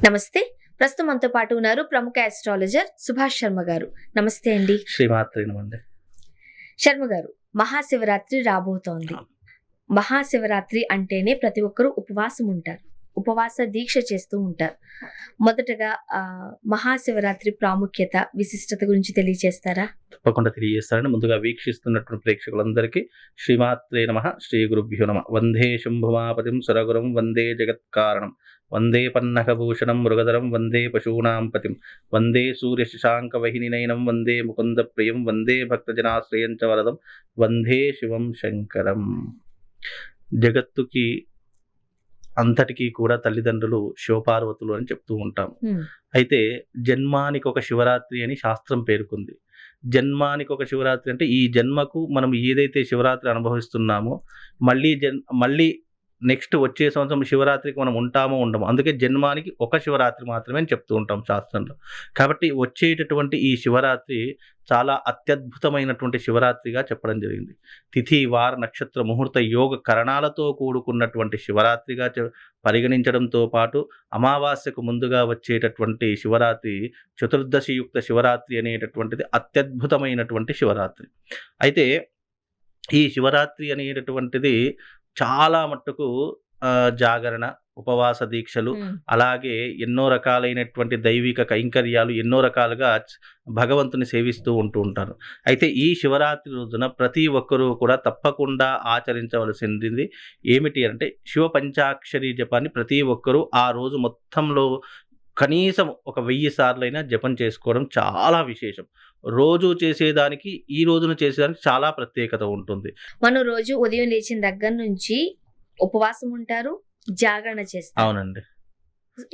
నమస్తే. ప్రస్తుతం మనతో పాటు ఉన్నారు ప్రముఖ ఆస్ట్రాలజర్ సుభాష్ శర్మ గారు. నమస్తే అండి. శ్రీమాత్రే నమః. శర్మ గారు, మహాశివరాత్రి రాబోతోంది. మహాశివరాత్రి అంటేనే ప్రతి ఒక్కరూ ఉపవాసం ఉంటారు. ఉపవాస దీక్ష చేస్తూ ఉంటారు. మొదటగా మహాశివరాత్రి ప్రాముఖ్యత, విశిష్టత గురించి తెలియజేస్తారా? తప్పకుండా తెలియజేస్తారని ముందుగా వీక్షిస్తున్నటువంటి ప్రేక్షకులందరికీ శ్రీమాత్రే నమః, శ్రీ గురుభ్యో నమః. వందే శంభుమాపతిం సురగురం వందే జగత్కారణం వందే పన్నకభూషణం మృగధరం వందే పశూనాం పతిం వందే సూర్యశశాంకవహినినయనం వందే ముకుంద ప్రియం వందే భక్తజనాశ్రయం చ వరదం వందే శివం శంకరం. జగత్తుకి అంతటికీ కూడా తల్లిదండ్రులు శివపార్వతులు అని చెప్తూ ఉంటాం. అయితే జన్మానికి ఒక శివరాత్రి అని శాస్త్రం పేర్కొంది. జన్మానికి ఒక శివరాత్రి అంటే ఈ జన్మకు మనం ఏదైతే శివరాత్రి అనుభవిస్తున్నామో మళ్ళీ నెక్స్ట్ వచ్చే సంవత్సరం శివరాత్రికి మనం ఉంటామో ఉండమో, అందుకే జన్మానికి ఒక శివరాత్రి మాత్రమే అని చెప్తూ ఉంటాం శాస్త్రంలో. కాబట్టి వచ్చేటటువంటి ఈ శివరాత్రి చాలా అత్యద్భుతమైనటువంటి శివరాత్రిగా చెప్పడం జరిగింది. తిథి, వార, నక్షత్ర, ముహూర్త, యోగ కరణాలతో కూడుకున్నటువంటి శివరాత్రిగా పరిగణించడంతో పాటు అమావాస్యకు ముందుగా వచ్చేటటువంటి శివరాత్రి చతుర్దశియుక్త శివరాత్రి అనేటటువంటిది అత్యద్భుతమైనటువంటి శివరాత్రి. అయితే ఈ శివరాత్రి అనేటటువంటిది చాలా మట్టుకు జాగరణ, ఉపవాస దీక్షలు, అలాగే ఎన్నో రకాలైనటువంటి దైవిక కైంకర్యాలు, ఎన్నో రకాలుగా భగవంతుని సేవిస్తూ ఉంటారు. అయితే ఈ శివరాత్రి రోజున ప్రతి ఒక్కరూ కూడా తప్పకుండా ఆచరించవలసింది ఏమిటి అంటే శివ పంచాక్షరి జపాన్ని ప్రతి ఒక్కరూ ఆ రోజు మొత్తంలో కనీసం ఒక 1000 సార్లైనా జపం చేసుకోవడం చాలా విశేషం. రోజు చేసేదానికి ఈ రోజున చేసేదానికి చాలా ప్రత్యేకత ఉంటుంది. మనం రోజు ఉదయం లేచిన దగ్గర నుంచి ఉపవాసం ఉంటారు, జాగరణ చేస్తారు. అవునండి.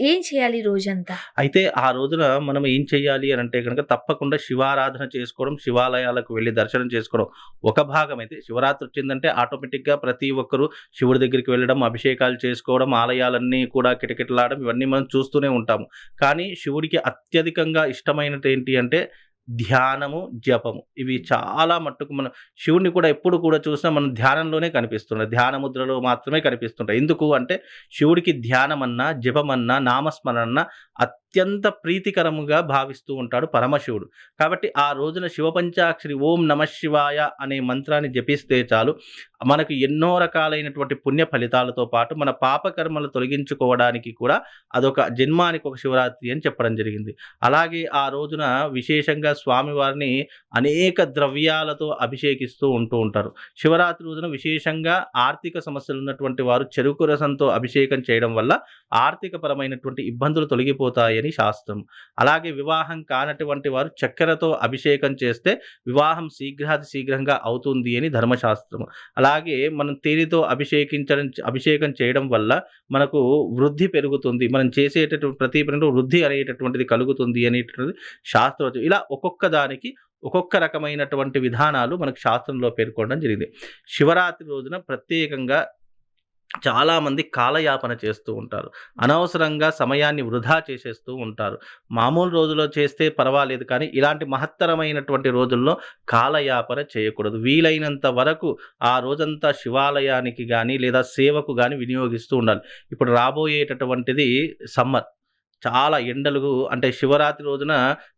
ఏం చేయాలి రోజంతా? అయితే ఆ రోజున మనం ఏం చేయాలి అని అంటే కనుక తప్పకుండా శివారాధన చేసుకోవడం, శివాలయాలకు వెళ్ళి దర్శనం చేసుకోవడం ఒక భాగం. అయితే శివరాత్రి వచ్చిందంటే ఆటోమేటిక్గా ప్రతి ఒక్కరూ శివుడి దగ్గరికి వెళ్ళడం, అభిషేకాలు చేసుకోవడం, ఆలయాలన్నీ కూడా కిటకిటలాడడం ఇవన్నీ మనం చూస్తూనే ఉంటాము. కానీ శివుడికి అత్యధికంగా ఇష్టమైనది ఏంటి అంటే ధ్యానము, జపము. ఇవి చాలా మట్టుకు మనం శివుడిని కూడా ఎప్పుడు కూడా చూసినా మనం ధ్యానంలోనే కనిపిస్తుంటాయి, ధ్యాన ముద్రలో మాత్రమే కనిపిస్తుంటాయి. ఎందుకు అంటే శివుడికి ధ్యానమన్నా, జపమన్నా, నామస్మరణ అత్యంత ప్రీతికరముగా భావిస్తూ ఉంటాడు పరమశివుడు. కాబట్టి ఆ రోజున శివపంచాక్షరి ఓం నమః శివాయ అనే మంత్రాన్ని జపిస్తే చాలు మనకు ఎన్నో రకాలైనటువంటి పుణ్య ఫలితాలతో పాటు మన పాపకర్మలు తొలగించుకోవడానికి కూడా అదొక జన్మానికి ఒక శివరాత్రి అని చెప్పడం జరిగింది. అలాగే ఆ రోజున విశేషంగా స్వామివారిని అనేక ద్రవ్యాలతో అభిషేకిస్తూ ఉంటారు. శివరాత్రి రోజున విశేషంగా ఆర్థిక సమస్యలు ఉన్నటువంటి వారు చెరుకు రసంతో అభిషేకం చేయడం వల్ల ఆర్థిక పరమైనటువంటి ఇబ్బందులు తొలగిపోతాయని శాస్త్రం. అలాగే వివాహం కానటువంటి వారు చక్కెరతో అభిషేకం చేస్తే వివాహం శీఘ్రంగా అవుతుంది అని ధర్మశాస్త్రం. అలాగే మనం తేనెతో అభిషేకం చేయడం వల్ల మనకు వృద్ధి పెరుగుతుంది, మనం చేసేటటువంటి ప్రతి పనిలో వృద్ధి అనేటటువంటిది కలుగుతుంది అనేటటువంటిది శాస్త్రం. ఇలా ఒక్కొక్క దానికి ఒక్కొక్క రకమైనటువంటి విధానాలు మనకు శాస్త్రంలో పేర్కొనడం జరిగింది. శివరాత్రి రోజున ప్రత్యేకంగా చాలామంది కాలయాపన చేస్తూ ఉంటారు, అనవసరంగా సమయాన్ని వృధా చేసేస్తూ ఉంటారు. మామూలు రోజుల్లో చేస్తే పర్వాలేదు, కానీ ఇలాంటి మహత్తరమైనటువంటి రోజుల్లో కాలయాపన చేయకూడదు. వీలైనంత వరకు ఆ రోజంతా శివాలయానికి కానీ లేదా సేవకు కానీ వినియోగిస్తూ ఉండాలి. ఇప్పుడు రాబోయేటటువంటిది సమ్మర్, చాలా ఎండలు, అంటే శివరాత్రి రోజున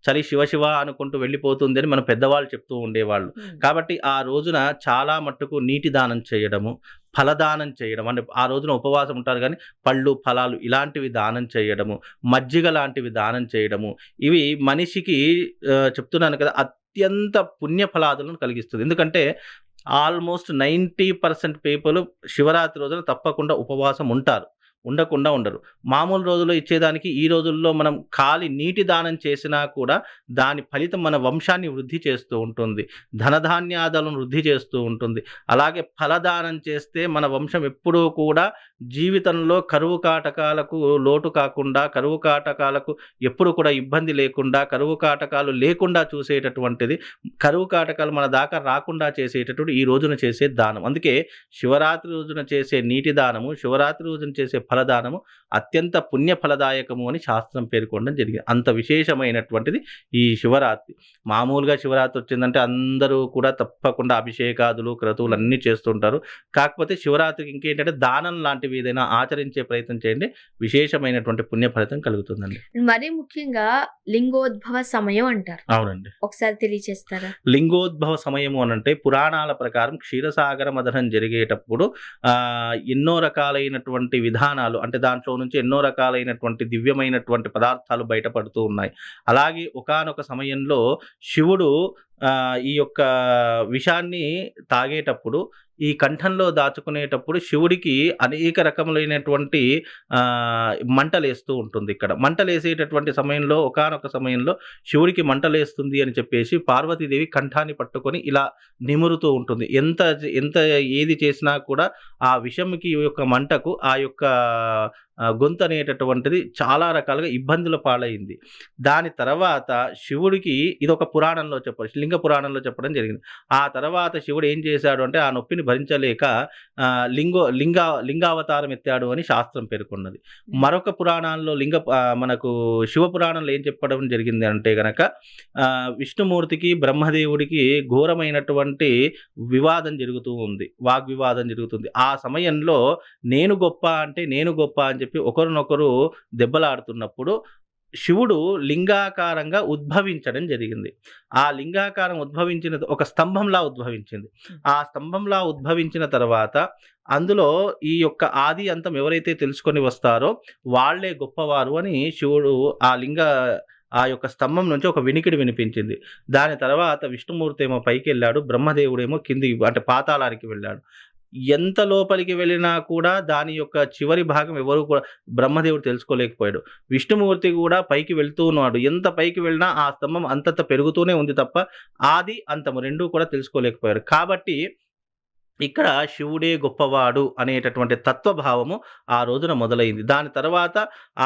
చలి శివ అనుకుంటూ వెళ్ళిపోతుంది అని మన పెద్దవాళ్ళు చెప్తూ ఉండేవాళ్ళు. కాబట్టి ఆ రోజున చాలా మట్టుకు నీటి దానం చేయడము, ఫలదానం చేయడం, అంటే ఆ రోజున ఉపవాసం ఉంటారు కానీ పళ్ళు, ఫలాలు ఇలాంటివి దానం చేయడము, మజ్జిగ లాంటివి దానం చేయడము, ఇవి మనిషికి చెప్తున్నాను కదా అత్యంత పుణ్య ఫలాదులను కలిగిస్తుంది. ఎందుకంటే ఆల్మోస్ట్ 90% పీపుల్ శివరాత్రి రోజున తప్పకుండా ఉపవాసం ఉంటారు, ఉండకుండా ఉండరు. మామూలు రోజుల్లో ఇచ్చేదానికి ఈ రోజుల్లో మనం ఖాళీ నీటి దానం చేసినా కూడా దాని ఫలితం మన వంశాన్ని వృద్ధి చేస్తూ ఉంటుంది, ధనధాన్యాదులను వృద్ధి చేస్తూ ఉంటుంది. అలాగే ఫలదానం చేస్తే మన వంశం ఎప్పుడూ కూడా జీవితంలో కరువు కాటకాలకు లోటు కాకుండా, కరువు కాటకాలకు ఎప్పుడు కూడా ఇబ్బంది లేకుండా, కరువు కాటకాలు లేకుండా చూసేటటువంటిది, కరువు కాటకాలు మన దాకా రాకుండా చేసేటటువంటి ఈ రోజున చేసే దానం. అందుకే శివరాత్రి రోజున చేసే నీటి దానము, శివరాత్రి రోజున చేసే ఫలదానము అత్యంత పుణ్య ఫలదాయకము అని శాస్త్రం పేర్కొనడం జరిగింది. అంత విశేషమైనటువంటిది ఈ శివరాత్రి. మామూలుగా శివరాత్రి వచ్చిందంటే అందరూ కూడా తప్పకుండా అభిషేకాదులు, క్రతువులు అన్నీ చేస్తుంటారు. కాకపోతే శివరాత్రికి ఇంకేంటంటే దానం లాంటివి ఇలాంటివి ఏదైనా ఆచరించే ప్రయత్నం చేయండి. విశేషమైనటువంటి పుణ్య ఫలితం కలుగుతుందండి. మరీ ముఖ్యంగా లింగోద్భవ సమయం అంటారు. అవునండి. ఒకసారి తెలియచేస్తారా? లింగోద్భవ సమయము అనంటే పురాణాల ప్రకారం క్షీరసాగర మథనం జరిగేటప్పుడు ఎన్నో రకాలైనటువంటి విధానాలు, అంటే దాంట్లో నుంచి ఎన్నో రకాలైనటువంటి దివ్యమైనటువంటి పదార్థాలు బయటపడుతూ ఉన్నాయి. అలాగే ఒకానొక సమయంలో శివుడు ఈ యొక్క విషాన్ని తాగేటప్పుడు, ఈ కంఠంలో దాచుకునేటప్పుడు శివుడికి అనేక రకములైనటువంటి మంటలేస్తూ ఉంటుంది. ఇక్కడ మంటలేసేటటువంటి సమయంలో ఒకానొక సమయంలో శివుడికి మంటలేస్తుంది అని చెప్పేసి పార్వతీదేవి కంఠాన్ని పట్టుకొని ఇలా నిమురుతూ ఉంటుంది. ఎంత ఎంత ఏది చేసినా కూడా ఆ విషంకి యొక్క మంటకు ఆ యొక్క గొంతు అనేటటువంటిది చాలా రకాలుగా ఇబ్బందుల పాలైంది. దాని తర్వాత శివుడికి ఇదొక పురాణంలో చెప్పారు, లింగ పురాణంలో చెప్పడం జరిగింది. ఆ తర్వాత శివుడు ఏం చేశాడు అంటే ఆ నొప్పిని భరించలేక లింగావతారం ఎత్తాడు అని శాస్త్రం పేర్కొన్నది. మరొక పురాణాల్లో మనకు శివ పురాణంలో ఏం చెప్పడం జరిగింది అంటే గనక విష్ణుమూర్తికి బ్రహ్మదేవుడికి ఘోరమైనటువంటి వివాదం జరుగుతూ ఉంది, వాగ్వివాదం జరుగుతుంది. ఆ సమయంలో నేను గొప్ప అంటే నేను గొప్ప అని చెప్పి ఒకరినొకరు దెబ్బలాడుతున్నప్పుడు శివుడు లింగాకారంగా ఉద్భవించడం జరిగింది. ఆ లింగాకారం ఉద్భవించిన ఒక స్తంభంలా ఉద్భవించింది. ఆ స్తంభంలా ఉద్భవించిన తర్వాత అందులో ఈ యొక్క ఆది అంతం ఎవరైతే తెలుసుకొని వస్తారో వాళ్ళే గొప్పవారు అని శివుడు ఆ యొక్క స్తంభం నుంచి ఒక వినికిడి వినిపించింది. దాని తర్వాత విష్ణుమూర్తి ఏమో పైకి వెళ్ళాడు, బ్రహ్మదేవుడేమో కిందికి అంటే పాతాళానికి వెళ్ళాడు. ఎంత లోపలికి వెళ్ళినా కూడా దాని యొక్క చివరి భాగం ఎవరు కూడా బ్రహ్మదేవుడు తెలుసుకోలేకపోయాడు. విష్ణుమూర్తి కూడా పైకి వెళ్తూ ఉన్నాడు. ఎంత పైకి వెళ్ళినా ఆ స్తంభం అంతంత పెరుగుతూనే ఉంది తప్ప ఆది అంతము రెండూ కూడా తెలుసుకోలేకపోయారు. కాబట్టి ఇక్కడ శివుడే గొప్పవాడు అనేటటువంటి తత్వభావము ఆ రోజున మొదలైంది. దాని తర్వాత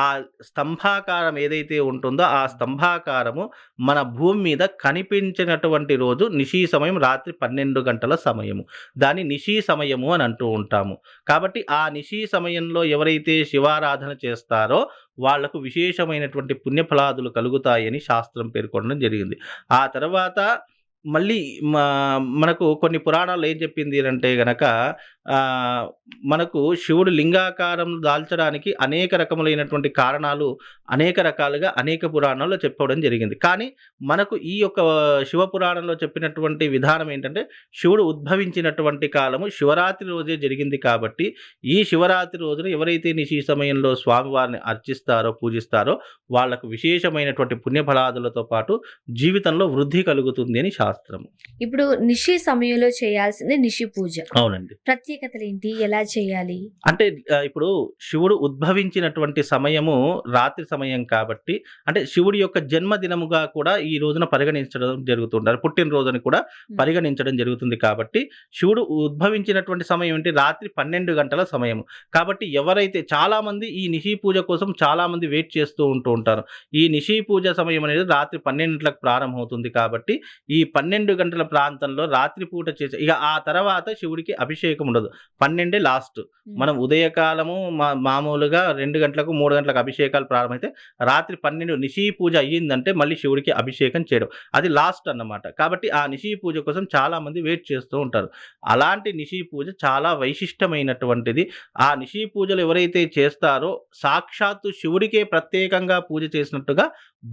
ఆ స్తంభాకారం ఏదైతే ఉంటుందో ఆ స్తంభాకారము మన భూమి మీద కనిపించినటువంటి రోజు నిశీ సమయం, రాత్రి 12 గంటల సమయము. దాన్ని నిశీ సమయము అని అంటూ ఉంటాము. కాబట్టి ఆ నిశీ సమయంలో ఎవరైతే శివారాధన చేస్తారో వాళ్లకు విశేషమైనటువంటి పుణ్యఫలాదులు కలుగుతాయని శాస్త్రం పేర్కొనడం జరిగింది. ఆ తర్వాత మళ్ళీ మనకు కొన్ని పురాణాల్లో ఏం చెప్పింది అంటే గనక మనకు శివుడు లింగాకారం దాల్చడానికి అనేక రకములైనటువంటి కారణాలు అనేక రకాలుగా అనేక పురాణాల్లో చెప్పడం జరిగింది. కానీ మనకు ఈ యొక్క శివ పురాణంలో చెప్పినటువంటి విధానం ఏంటంటే శివుడు ఉద్భవించినటువంటి కాలము శివరాత్రి రోజే జరిగింది. కాబట్టి ఈ శివరాత్రి రోజున ఎవరైతే నిశీ సమయంలో స్వామివారిని అర్చిస్తారో పూజిస్తారో వాళ్లకు విశేషమైనటువంటి పుణ్యఫలాదులతో పాటు జీవితంలో వృద్ధి కలుగుతుంది అని శాస్త్రం. ఇప్పుడు నిశీ సమయంలో చేయాల్సింది నిశి పూజ. అవునండి. ప్రత్యేకతలు ఏంటి, ఎలా చేయాలి అంటే ఇప్పుడు శివుడు ఉద్భవించినటువంటి సమయము రాత్రి సమయం కాబట్టి, అంటే శివుడి యొక్క జన్మదినముగా కూడా ఈ రోజున పరిగణించడం జరుగుతుంటారు, పుట్టినరోజుని కూడా పరిగణించడం జరుగుతుంది. కాబట్టి శివుడు ఉద్భవించినటువంటి సమయం ఏంటి, రాత్రి 12 గంటల సమయము. కాబట్టి ఎవరైతే చాలా మంది ఈ నిశీ పూజ కోసం చాలా మంది వెయిట్ చేస్తూ ఉంటారు. ఈ నిశీ పూజ సమయం అనేది రాత్రి 12 గంటలకు ప్రారంభమవుతుంది. కాబట్టి ఈ 12 గంటల ప్రాంతంలో రాత్రి పూట చేసే ఇక ఆ తర్వాత శివుడికి అభిషేకం ఉండదు. 12 లాస్ట్. మనం ఉదయకాలము మామూలుగా 2 గంటలకు 3 గంటలకు అభిషేకాలు ప్రారంభమైతే రాత్రి 12 నిశీ పూజ అయ్యిందంటే మళ్ళీ శివుడికి అభిషేకం చేయడం అది లాస్ట్ అన్నమాట. కాబట్టి ఆ నిశీ పూజ కోసం చాలా మంది వెయిట్ చేస్తూ ఉంటారు. అలాంటి నిశీ పూజ చాలా వైశిష్టమైనటువంటిది. ఆ నిశీ పూజలు ఎవరైతే చేస్తారో సాక్షాత్తు శివుడికే ప్రత్యేకంగా పూజ చేసినట్టుగా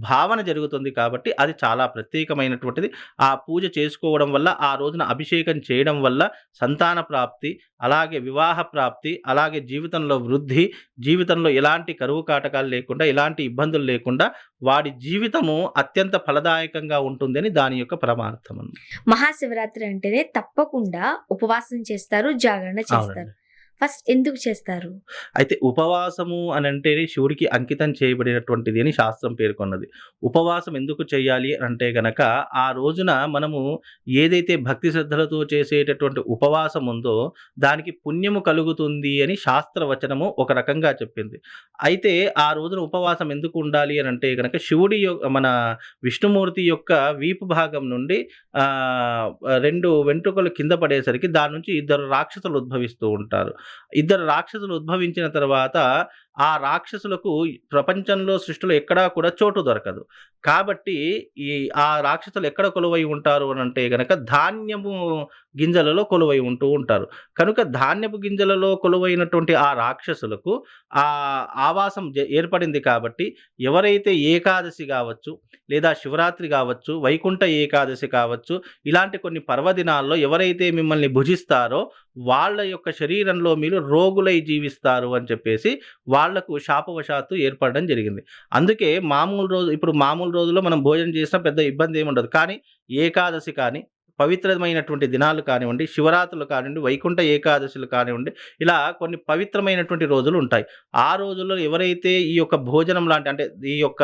భావన జరుగుతుంది. కాబట్టి అది చాలా ప్రత్యేకమైనటువంటిది. ఆ పూజ చేసుకోవడం వల్ల, ఆ రోజున అభిషేకం చేయడం వల్ల సంతాన ప్రాప్తి, అలాగే వివాహ ప్రాప్తి, అలాగే జీవితంలో వృద్ధి, జీవితంలో ఎలాంటి కరువు కాటకాలు లేకుండా, ఎలాంటి ఇబ్బందులు లేకుండా వాడి జీవితము అత్యంత ఫలదాయకంగా ఉంటుందని దాని యొక్క పరమార్థం. మహాశివరాత్రి అంటేనే తప్పకుండా ఉపవాసం చేస్తారు, జాగరణ చేస్తారు. ఫస్ట్ ఎందుకు చేస్తారు? అయితే ఉపవాసము అని అంటే శివుడికి అంకితం చేయబడినటువంటిది అని శాస్త్రం పేర్కొన్నది. ఉపవాసం ఎందుకు చేయాలి అంటే గనక ఆ రోజున మనము ఏదైతే భక్తి శ్రద్ధలతో చేసేటటువంటి ఉపవాసం ఉందో దానికి పుణ్యము కలుగుతుంది అని శాస్త్రవచనము ఒక రకంగా చెప్పింది. అయితే ఆ రోజున ఉపవాసం ఎందుకు ఉండాలి అని అంటే గనక శివుడి మన విష్ణుమూర్తి యొక్క వీపు భాగం నుండి 2 వెంట్రుకలు కింద పడేసరికి దాని నుంచి 2 రాక్షసులు ఉద్భవిస్తూ ఉంటారు. 2 రాక్షసులు ఉద్భవించిన తర్వాత ఆ రాక్షసులకు ప్రపంచంలో సృష్టిలో ఎక్కడా కూడా చోటు దొరకదు. కాబట్టి ఈ ఆ రాక్షసులు ఎక్కడ కొలువై ఉంటారు అనంటే గనక ధాన్యము గింజలలో కొలువై ఉంటూ ఉంటారు. కనుక ధాన్యపు గింజలలో కొలువైనటువంటి ఆ రాక్షసులకు ఆవాసం ఏర్పడింది కాబట్టి ఎవరైతే ఏకాదశి గావచ్చు, లేదా శివరాత్రి గావచ్చు, వైకుంఠ ఏకాదశి కావచ్చు, ఇలాంటి కొన్ని పర్వదినాల్లో ఎవరైతే మిమ్మల్ని భుజిస్తారో వాళ్ళ యొక్క శరీరంలో మీరు రోగులై జీవిస్తారు అని చెప్పేసి వాళ్లకు శాపవశాత్తు ఏర్పడడం జరిగింది. అందుకే ఇప్పుడు మామూలు రోజుల్లో మనం భోజనం చేసినా పెద్ద ఇబ్బంది ఏమి ఉండదు. కానీ ఏకాదశి కానీ, పవిత్రమైనటువంటి దినాలు కానివ్వండి, శివరాత్రులు కానివ్వండి, వైకుంఠ ఏకాదశులు కానివ్వండి, ఇలా కొన్ని పవిత్రమైనటువంటి రోజులు ఉంటాయి. ఆ రోజుల్లో ఎవరైతే ఈ యొక్క భోజనం లాంటి అంటే ఈ యొక్క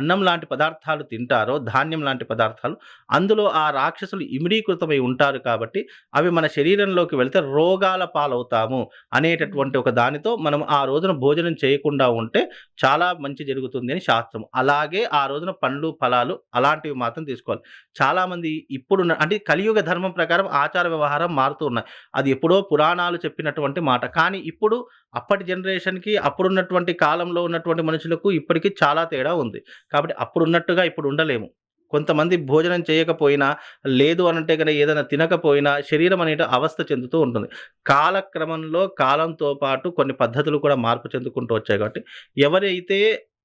అన్నం లాంటి పదార్థాలు తింటారో, ధాన్యం లాంటి పదార్థాలు, అందులో ఆ రాక్షసులు ఇమిడీకృతమై ఉంటారు కాబట్టి అవి మన శరీరంలోకి వెళ్తే రోగాల పాలవుతాము అనేటటువంటి ఒక దానితో మనం ఆ రోజున భోజనం చేయకుండా ఉంటే చాలా మంచి జరుగుతుంది అని శాస్త్రం. అలాగే ఆ రోజున పండ్లు, ఫలాలు అలాంటివి మాత్రం తీసుకోవాలి. చాలామంది అంటే కలియుగ ధర్మం ప్రకారం ఆచార వ్యవహారం మారుతూ ఉన్నాయి. అది ఎప్పుడో పురాణాలు చెప్పినటువంటి మాట. కానీ ఇప్పుడు అప్పటి జనరేషన్‌కి, అప్పుడున్నటువంటి కాలంలో ఉన్నటువంటి మనుషులకు ఇప్పటికి చాలా తేడా ఉంది. కాబట్టి అప్పుడున్నట్టుగా ఇప్పుడు ఉండలేము. కొంతమంది భోజనం చేయకపోయినా, లేదు అనంటే గనక ఏదైనా తినకపోయినా శరీరం అనేది అవస్థ చెందుతూ ఉంటుంది. కాలక్రమంలో కాలంతో పాటు కొన్ని పద్ధతులు కూడా మార్పు చెందుకుంటూ వచ్చాయి కాబట్టి ఎవరైతే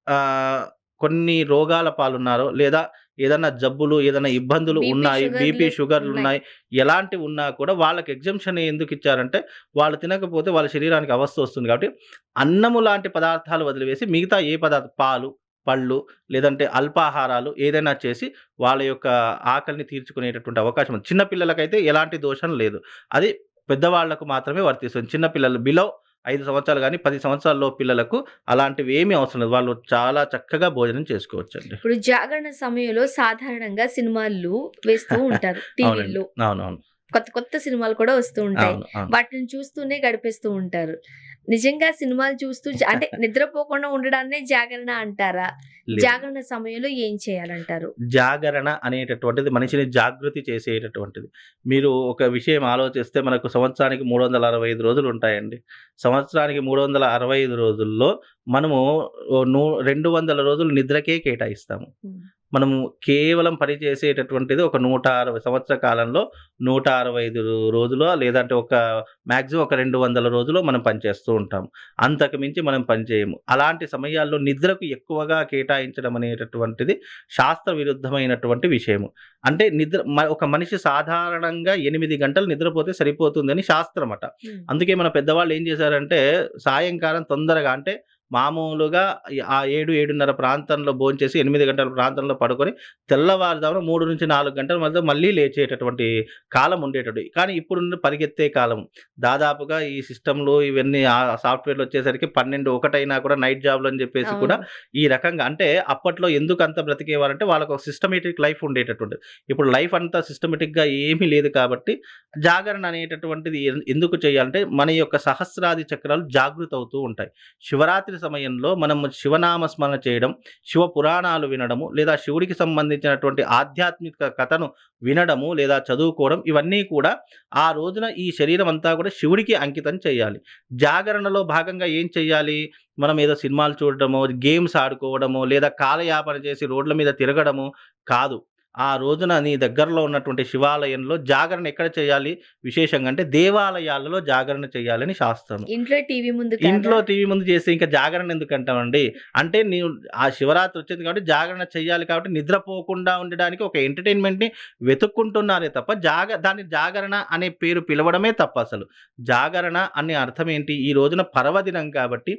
ఆహ్, కొన్ని రోగాల పాలున్నారో లేదా ఏదన్నా జబ్బులు, ఏదన్నా ఇబ్బందులు ఉన్నాయి, బీపీ, షుగర్‌లున్నాయి, ఎలాంటివి ఉన్నా కూడా వాళ్ళకి ఎగ్జంప్షన్ ఎందుకిచ్చారంటే, వాళ్ళు తినకపోతే వాళ్ళ శరీరానికి అవస్థ వస్తుంది కాబట్టి, అన్నము లాంటి పదార్థాలు వదిలివేసి మిగతా ఏ పాలు, పళ్ళు లేదంటే అల్పాహారాలు ఏదైనా చేసి వాళ్ళ యొక్క ఆకలిని తీర్చుకునేటటువంటి అవకాశం ఉంది. చిన్న పిల్లలకైతే ఎలాంటి దోషం లేదు. అది పెద్దవాళ్ళకు మాత్రమే వర్తిస్తుంది. చిన్న పిల్లలు బిలో 5 సంవత్సరాలు గాని, 10 సంవత్సరాలలోపు పిల్లలకు అలాంటివేమీ అవసరం లేదు. వాళ్ళు చాలా చక్కగా భోజనం చేసుకోవచ్చండి. ఇప్పుడు జాగరణ సమయంలో సాధారణంగా సినిమాలు వేస్తూ ఉంటారు అవునండి. టీవీల్లో. అవునవును. కొత్త కొత్త సినిమాలు కూడా వస్తూ ఉంటాయి. అవును. అవును. వాటిని చూస్తూనే గడిపేస్తూ ఉంటారు. నిజంగా సినిమాలు చూస్తూ అంటే నిద్రపోకుండా ఉండడాన్నే జాగరణ అంటారా? లేదు. జాగరణ సమయంలో ఏం చేయాలంటారు? జాగరణ అనేటటువంటిది మనిషిని జాగృతి చేసేటటువంటిది. మీరు ఒక విషయం ఆలోచిస్తే మనకు సంవత్సరానికి 365 రోజులుంటాయండి. సంవత్సరానికి 365 రోజుల్లో మనము 200 రోజులు నిద్రకే కేటాయిస్తాము. హ్మ్. మనము కేవలం పని చేసేటటువంటిది ఒక 160 సంవత్సర కాలంలో 165 రోజులో లేదంటే మాక్సిమం ఒక 200 రోజులో మనం పనిచేస్తూ ఉంటాం. అంతకు మించి మనం పని చేయము. అలాంటి సమయాల్లో నిద్రకు ఎక్కువగా కేటాయించడం అనేటటువంటిది శాస్త్ర విరుద్ధమైనటువంటి విషయము. అంటే ఒక మనిషి సాధారణంగా 8 గంటలు నిద్రపోతే సరిపోతుందని శాస్త్రమట. అందుకే మన పెద్దవాళ్ళు ఏం చేశారంటే సాయంకాలం తొందరగా అంటే మామూలుగా ఆ 7, 7:30 ప్రాంతంలో భోంచేసి 8 గంటల ప్రాంతంలో పడుకొని తెల్లవారుజామున 3-4 గంటల మధ్య మళ్ళీ లేచేటటువంటి కాలం ఉండేటటువంటిది. కానీ ఇప్పుడు పరిగెత్తే కాలం. దాదాపుగా ఈ సిస్టమ్‌లు ఇవన్నీ సాఫ్ట్‌వేర్‌లు వచ్చేసరికి 12, 1 అయినా కూడా నైట్ జాబ్‌లు అని చెప్పేసి కూడా ఈ రకంగా అంటే అప్పట్లో ఎందుకంత బ్రతికేవారంటే వాళ్ళకి ఒక సిస్టమేటిక్ లైఫ్ ఉండేటటువంటిది. ఇప్పుడు లైఫ్ అంతా సిస్టమేటిక్‌గా ఏమీ లేదు కాబట్టి జాగరణ అనేటటువంటిది ఎందుకు చేయాలంటే మన యొక్క సహస్రాది చక్రాలు జాగృతవుతూ ఉంటాయి. శివరాత్రి సమయంలో మనం శివనామ స్మరణ చేయడం, శివ పురాణాలు వినడము, లేదా శివుడికి సంబంధించినటువంటి ఆధ్యాత్మిక కథను వినడము లేదా చదువుకోవడం ఇవన్నీ కూడా ఆ రోజున ఈ శరీరం అంతా కూడా శివుడికి అంకితం చేయాలి. జాగరణలో భాగంగా ఏం చేయాలి? మనం ఏదో సినిమాలు చూడడమో, గేమ్స్ ఆడుకోవడమో, లేదా కాలయాపన చేసి రోడ్ల మీద తిరగడము కాదు. ఆ రోజున నీ దగ్గరలో ఉన్నటువంటి శివాలయంలో జాగరణ ఎక్కడ చేయాలి? విశేషంగా అంటే దేవాలయాలలో జాగరణ చేయాలని శాస్త్రం. ఇంట్లో టీవీ ముందు చేస్తే ఇంకా జాగరణ ఎందుకంటామండి? అంటే నీవు ఆ శివరాత్రి వచ్చింది కాబట్టి జాగరణ చేయాలి కాబట్టి నిద్రపోకుండా ఉండడానికి ఒక ఎంటర్‌టైన్‌మెంట్‌ని వెతుక్కుంటున్నారే తప్ప దాన్ని జాగరణ అనే పేరు పిలవడమే తప్పసలు. జాగరణ అనే అర్థం ఏంటి? ఈ రోజున పర్వదినం కాబట్టి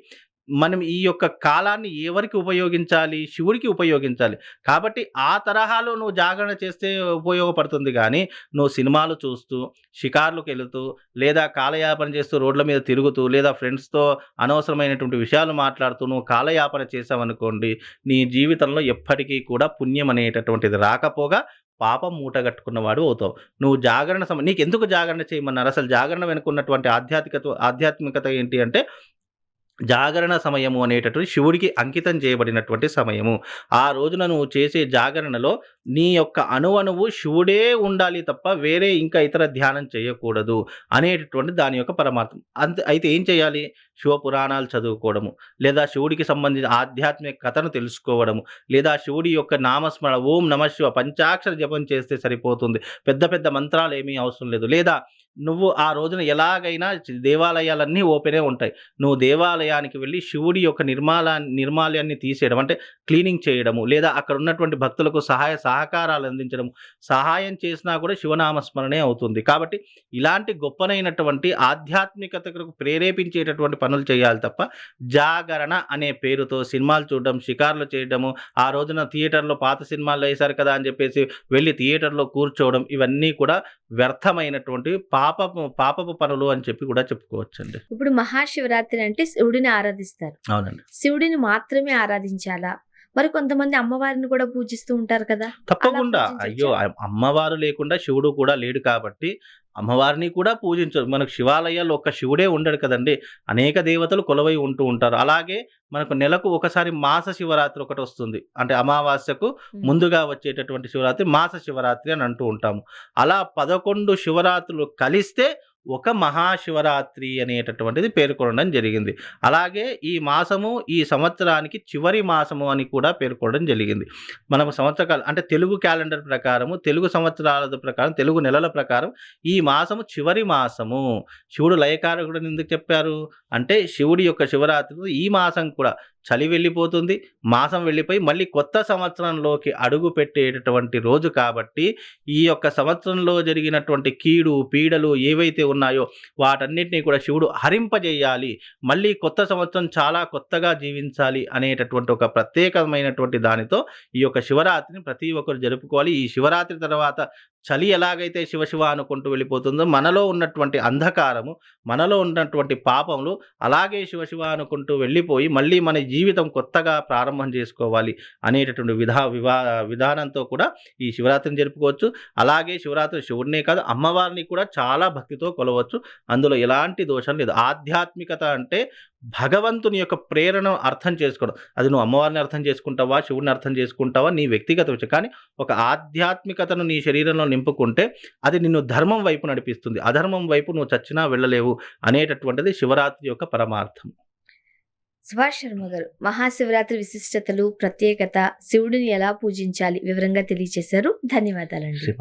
మనం ఈ యొక్క కాలాన్ని ఎవరికి ఉపయోగించాలి? శివుడికి ఉపయోగించాలి. కాబట్టి ఆ తరహాలో నువ్వు జాగరణ చేస్తే ఉపయోగపడుతుంది గానీ, నువ్వు సినిమాలు చూస్తూ, షికార్లుకెళుతూ, లేదా కాలయాపన చేస్తూ రోడ్ల మీద తిరుగుతూ, లేదా ఫ్రెండ్స్‌తో అనవసరమైనటువంటి విషయాలు మాట్లాడుతూ నువ్వు కాలయాపన చేశావనుకోండి, నీ జీవితంలో ఎప్పటికీ కూడా పుణ్యం అనేటటువంటిది రాకపోగా పాపం మూటగట్టుకున్నవాడు అవుతావు. నువ్వు జాగరణ నీకెందుకు జాగరణ చేయమన్నారు? అసలు జాగరణ వెనుక ఉన్నటువంటి ఆధ్యాత్మికత ఏంటి అంటే జాగరణ సమయము అనేటటువంటి శివుడికి అంకితం చేయబడినటువంటి సమయము. ఆ రోజున నువ్వు చేసే జాగరణలో నీ యొక్క అణువణువు శివుడే ఉండాలి తప్ప వేరే ఇంకా ఇతర ధ్యానం చేయకూడదు అనేటటువంటి దాని యొక్క పరమార్థం. అయితే ఏం చేయాలి? శివ పురాణాలు చదువుకోవడము, లేదా శివుడికి సంబంధించిన ఆధ్యాత్మిక కథను తెలుసుకోవడము, లేదా శివుడి యొక్క నామస్మరణ ఓం నమః శివ పంచాక్షర జపం చేస్తే సరిపోతుంది. పెద్ద పెద్ద మంత్రాలు ఏమీ అవసరం లేదు. లేదా నువ్వు ఆ రోజున ఎలాగైనా దేవాలయాలన్నీ ఓపెనే ఉంటాయి. నువ్వు దేవాలయానికి వెళ్ళి శివుడి యొక్క నిర్మాల్యాన్ని తీసేయడం అంటే క్లీనింగ్ చేయడము, లేదా అక్కడ ఉన్నటువంటి భక్తులకు సహాయ సహకారాలు అందించడం, సహాయం చేసినా కూడా శివనామస్మరణే అవుతుంది. కాబట్టి ఇలాంటి గొప్పనైనటువంటి ఆధ్యాత్మికతకు ప్రేరేపించేటటువంటి పనులు చేయాలి తప్ప జాగరణ అనే పేరుతో సినిమాలు చూడడం, షికార్లు చేయడము, ఆ రోజున థియేటర్లో పాత సినిమాలు వేశారు కదా అని చెప్పేసి వెళ్ళి థియేటర్లో కూర్చోవడం, ఇవన్నీ కూడా వ్యర్థమైనటువంటి పాపపు పనులు అని చెప్పి కూడా చెప్పుకోవచ్చండి. ఇప్పుడు మహాశివరాత్రి అంటే శివుడిని ఆరాధిస్తారు. అవునండి. శివుడిని మాత్రమే ఆరాధించాలా? మరి కొంతమంది అమ్మవారిని కూడా పూజిస్తూ ఉంటారు కదా. తప్పకుండా. అలా పూజించొచ్చా? అయ్యో! అమ్మవారు లేకుండా శివుడు కూడా లేడు కాబట్టి అమ్మవారిని కూడా పూజించొచ్చు. మనకు శివాలయాల్లో ఒక్క శివుడే ఉండడు కదండీ. అనేక దేవతలు కొలువై ఉంటూ ఉంటారు. అలాగే మనకు నెలకు ఒకసారి మాస శివరాత్రి ఒకటొస్తుంది. అంటే అమావాస్యకు ముందుగా వచ్చేటటువంటి శివరాత్రి మాస శివరాత్రి అని అంటూ ఉంటాము. అలా 11 శివరాత్రులు కలిస్తే ఒక మహాశివరాత్రి అనేటటువంటిది పేర్కొనడం జరిగింది. అలాగే ఈ మాసము ఈ సంవత్సరానికి చివరి మాసము అని కూడా పేర్కొనడం జరిగింది. మనము సంవత్సరకాలు అంటే తెలుగు క్యాలెండర్ ప్రకారము, తెలుగు సంవత్సరాల ప్రకారం, తెలుగు నెలల ప్రకారం ఈ మాసము చివరి మాసము. శివుడు లయకారకుడని ఎందుకు చెప్పారు? అంటే శివుడి యొక్క శివరాత్రి ఈ మాసం కూడా చలి వెళ్ళిపోతుంది. మాసం వెళ్ళిపోయి మళ్ళీ కొత్త సంవత్సరంలోకి అడుగు పెట్టేటటువంటి రోజు కాబట్టి ఈ యొక్క సంవత్సరంలో జరిగినటువంటి కీడు, పీడలు ఏవైతే ఉన్నాయో వాటన్నిటిని కూడా శివుడు హరింపజేయాలి. మళ్ళీ కొత్త సంవత్సరం చాలా కొత్తగా జీవించాలి అనేటటువంటి ఒక ప్రత్యేకమైనటువంటి దానితో ఈ యొక్క శివరాత్రిని ప్రతి ఒక్కరు జరుపుకోవాలి. ఈ శివరాత్రి తర్వాత చలి ఎలాగైతే శివ శివ అనుకుంటూ వెళ్ళిపోతుందో మనలో ఉన్నటువంటి అంధకారము, మనలో ఉన్నటువంటి పాపములు అలాగే శివ శివ అనుకుంటూ వెళ్ళిపోయి మళ్ళీ మన జీవితం కొత్తగా ప్రారంభం చేసుకోవాలి అనేటటువంటి విధానంతో కూడా ఈ శివరాత్రిని జరుపుకోవచ్చు. అలాగే శివరాత్రి శివుడినే కాదు అమ్మవారిని కూడా చాలా భక్తితో కొలవచ్చు. అందులో ఎలాంటి దోషం లేదు. ఆధ్యాత్మికత అంటే భగవంతుని యొక్క ప్రేరణను అర్థం చేసుకోవడం. అది నువ్వు అమ్మవారిని అర్థం చేసుకుంటావా, శివుడిని అర్థం చేసుకుంటావా నీ వ్యక్తిగత విషయం. కానీ ఒక ఆధ్యాత్మికతను నీ శరీరంలో నింపుకుంటే అది నిన్ను ధర్మం వైపు నడిపిస్తుంది. అధర్మం వైపు నువ్వు చచ్చినా వెళ్ళలేవు అనేటటువంటిది శివరాత్రి యొక్క పరమార్థం. సుభాష్ శర్మ గారు, మహాశివరాత్రి విశిష్టతలు, ప్రత్యేకత, శివుడిని ఎలా పూజించాలి వివరంగా తెలియజేశారు. ధన్యవాదాలండి. శివ